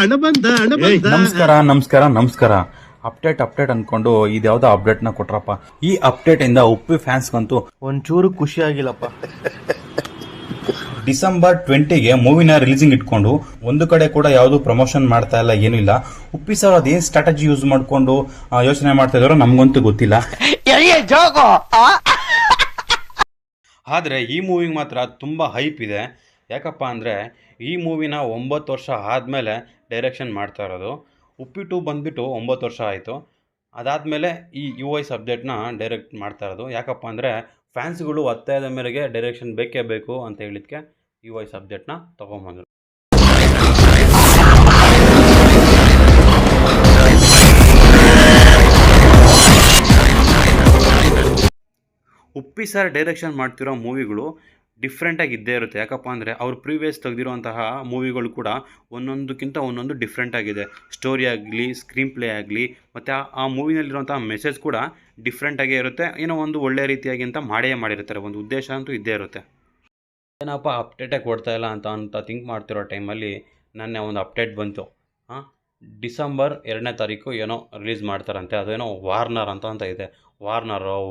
ನಮಸ್ಕಾರ ನಮಸ್ಕಾರ ನಮಸ್ಕಾರ. ಅಪ್ಡೇಟ್ ಅನ್ಕೊಂಡು ಇದ್ಯಾವ್ದೋ ಅಪ್ಡೇಟ್ನ ಕೊಟ್ರಪ್ಪ. ಈ ಅಪ್ಡೇಟ್ ಇಂದ ಉಪ್ಪಿ ಫ್ಯಾನ್ಸ್ಗಂತೂ ಒಂಚೂರು ಖುಷಿ ಆಗಿಲ್ಲಪ್ಪ. ಡಿಸೆಂಬರ್ 20ಗೆ ಮೂವಿನ ರಿಲೀಸಿಂಗ್ ಇಟ್ಕೊಂಡು ಒಂದು ಕಡೆ ಕೂಡ ಯಾವುದು ಪ್ರಮೋಷನ್ ಮಾಡ್ತಾ ಇಲ್ಲ, ಏನೂ ಇಲ್ಲ. ಉಪ್ಪಿ ಸರ್ ಅದೇನ್ ಸ್ಟ್ರಾಟಜಿ ಯೂಸ್ ಮಾಡ್ಕೊಂಡು ಯೋಚನೆ ಮಾಡ್ತಾ ಇದಾರೋ ನಮ್ಗಂತೂ ಗೊತ್ತಿಲ್ಲ. ಆದ್ರೆ ಈ ಮೂವಿಗೆ ಮಾತ್ರ ತುಂಬಾ ಹೈಪ್ ಇದೆ. ಯಾಕಪ್ಪ ಅಂದ್ರೆ ಈ ಮೂವಿನ 9 ವರ್ಷ ಆದ್ಮೇಲೆ ಡೈರೆಕ್ಷನ್ ಮಾಡ್ತಾ ಇರೋದು. ಉಪ್ಪಿ 2 ಬಂದ್ಬಿಟ್ಟು 9 ವರ್ಷ ಆಯಿತು. ಅದಾದಮೇಲೆ ಈ UI ಸಬ್ಜೆಕ್ಟ್ನ ಡೈರೆಕ್ಟ್ ಮಾಡ್ತಾ ಇರೋದು. ಯಾಕಪ್ಪ ಅಂದರೆ ಫ್ಯಾನ್ಸ್ಗಳು ಒತ್ತಾಯದ ಮೇರೆಗೆ ಡೈರೆಕ್ಷನ್ ಬೇಕೇ ಬೇಕು ಅಂತ ಹೇಳಿದ್ಕೆ UI ಸಬ್ಜೆಕ್ಟ್ನ ತೊಗೊಂಬಂದರು. ಉಪ್ಪಿ ಸರ್ ಡೈರೆಕ್ಷನ್ ಮಾಡ್ತಿರೋ ಮೂವಿಗಳು ಡಿಫ್ರೆಂಟಾಗಿ ಇದ್ದೇ ಇರುತ್ತೆ. ಯಾಕಪ್ಪ ಅಂದರೆ ಅವ್ರು ಪ್ರೀವಿಯಸ್ ತೆಗೆದಿರುವಂತಹ ಮೂವಿಗಳು ಕೂಡ ಒಂದೊಂದಕ್ಕಿಂತ ಒಂದೊಂದು ಡಿಫ್ರೆಂಟ್ ಆಗಿದೆ. ಸ್ಟೋರಿ ಆಗಲಿ, ಸ್ಕ್ರೀನ್ ಪ್ಲೇ ಆಗಲಿ, ಮತ್ತು ಆ ಮೂವಿನಲ್ಲಿರುವಂತಹ ಮೆಸೇಜ್ ಕೂಡ ಡಿಫ್ರೆಂಟಾಗೇ ಇರುತ್ತೆ. ಏನೋ ಒಂದು ಒಳ್ಳೆ ರೀತಿಯಾಗಿ ಅಂತ ಮಾಡಿರ್ತಾರೆ. ಒಂದು ಉದ್ದೇಶ ಅಂತೂ ಇದ್ದೇ ಇರುತ್ತೆ. ಏನಪ್ಪ ಅಪ್ಡೇಟೇ ಕೊಡ್ತಾ ಇಲ್ಲ ಅಂತ ಥಿಂಕ್ ಮಾಡ್ತಿರೋ ಟೈಮಲ್ಲಿ ನೆನ್ನೆ ಒಂದು ಅಪ್ಡೇಟ್ ಬಂತು. ಡಿಸೆಂಬರ್ 2ನೇ ತಾರೀಕು ಏನೋ ರಿಲೀಸ್ ಮಾಡ್ತಾರಂತೆ. ಅದೇನೋ ವಾರ್ನರ್ ಅಂತ ಇದೆ.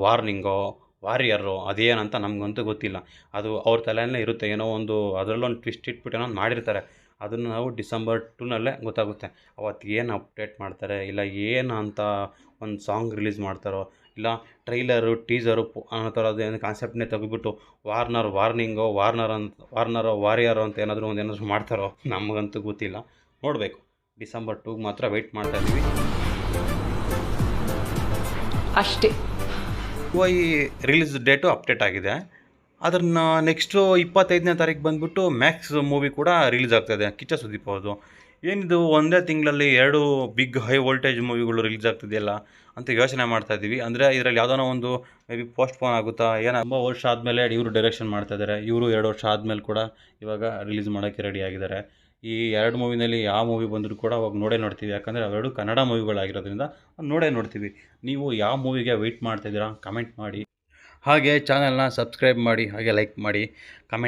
ವಾರ್ನಿಂಗೋ ವಾರಿಯರು ಅದೇನಂತ ನಮಗಂತೂ ಗೊತ್ತಿಲ್ಲ. ಅದು ಅವ್ರ ತಲೆಯಲ್ಲೇ ಇರುತ್ತೆ. ಏನೋ ಒಂದು ಅದರಲ್ಲೊಂದು ಟ್ವಿಸ್ಟ್ ಇಟ್ಬಿಟ್ಟು ಏನೋ ಮಾಡಿರ್ತಾರೆ. ಅದನ್ನು ನಾವು ಡಿಸೆಂಬರ್ 2ನಲ್ಲೇ ಗೊತ್ತಾಗುತ್ತೆ. ಅವತ್ತು ಏನು ಅಪ್ಡೇಟ್ ಮಾಡ್ತಾರೆ, ಇಲ್ಲ ಏನು ಅಂತ ಒಂದು ಸಾಂಗ್ ರಿಲೀಸ್ ಮಾಡ್ತಾರೋ, ಇಲ್ಲ ಟ್ರೈಲರು ಟೀಸರು ಅನ್ನೋ ಥರದ್ದು ಏನು ಕಾನ್ಸೆಪ್ಟನ್ನೇ ತೆಗೆದುಬಿಟ್ಟು ವಾರ್ನಿಂಗೋ ವಾರಿಯರು ಅಂತ ಏನಾದರೂ ಮಾಡ್ತಾರೋ ನಮಗಂತೂ ಗೊತ್ತಿಲ್ಲ. ನೋಡಬೇಕು. ಡಿಸೆಂಬರ್ 2 ಮಾತ್ರ ವೆಯ್ಟ್ ಮಾಡ್ತಾ ಇದ್ದೀವಿ ಅಷ್ಟೇ. ಈ ರಿಲೀಸ್ ಡೇಟು ಅಪ್ಡೇಟ್ ಆಗಿದೆ. ಅದನ್ನು ನೆಕ್ಸ್ಟು 25ನೇ ತಾರೀಕು ಬಂದುಬಿಟ್ಟು ಮ್ಯಾಕ್ಸ್ ಮೂವಿ ಕೂಡ ರಿಲೀಸ್ ಆಗ್ತಾಯಿದೆ. ಕಿಚ್ಚ ಸುದೀಪ್ ಅವ್ರದ್ದು. ಏನಿದು ಒಂದೇ ತಿಂಗಳಲ್ಲಿ 2 ಬಿಗ್ ಹೈ ವೋಲ್ಟೇಜ್ ಮೂವಿಗಳು ರಿಲೀಸ್ ಆಗ್ತಿದೆಯಲ್ಲ ಅಂತ ಯೋಚನೆ ಮಾಡ್ತಾಯಿದ್ದೀವಿ. ಅಂದರೆ ಇದರಲ್ಲಿ ಯಾವುದಾನ ಒಂದು ಮೇ ಬಿ ಪೋಸ್ಟ್ಪೋನ್ ಆಗುತ್ತಾ ಏನೋ. ತುಂಬ ವರ್ಷ ಆದಮೇಲೆ ಇವರು ಡೈರೆಕ್ಷನ್ ಮಾಡ್ತಾಯಿದ್ದಾರೆ. ಇವರು 2 ವರ್ಷ ಆದಮೇಲೆ ಕೂಡ ಇವಾಗ ರಿಲೀಸ್ ಮಾಡೋಕ್ಕೆ ರೆಡಿ ಆಗಿದ್ದಾರೆ. ಈ 2 ಮೂವಿನಲ್ಲಿ ಯಾವ ಮೂವಿ ಬಂದರೂ ಕೂಡ ಅವಾಗ ನೋಡ್ತೀವಿ. ಯಾಕಂದರೆ ಅವೆರಡು ಕನ್ನಡ ಮೂವಿಗಳಾಗಿರೋದ್ರಿಂದ ನೋಡ್ತೀವಿ. ನೀವು ಯಾವ ಮೂವಿಗೆ ವೆಯ್ಟ್ ಮಾಡ್ತಾಯಿದ್ದೀರಾ ಕಮೆಂಟ್ ಮಾಡಿ. ಹಾಗೆ ಚಾನಲ್ನ ಸಬ್ಸ್ಕ್ರೈಬ್ ಮಾಡಿ, ಹಾಗೆ ಲೈಕ್ ಮಾಡಿ, ಕಮೆಂಟ್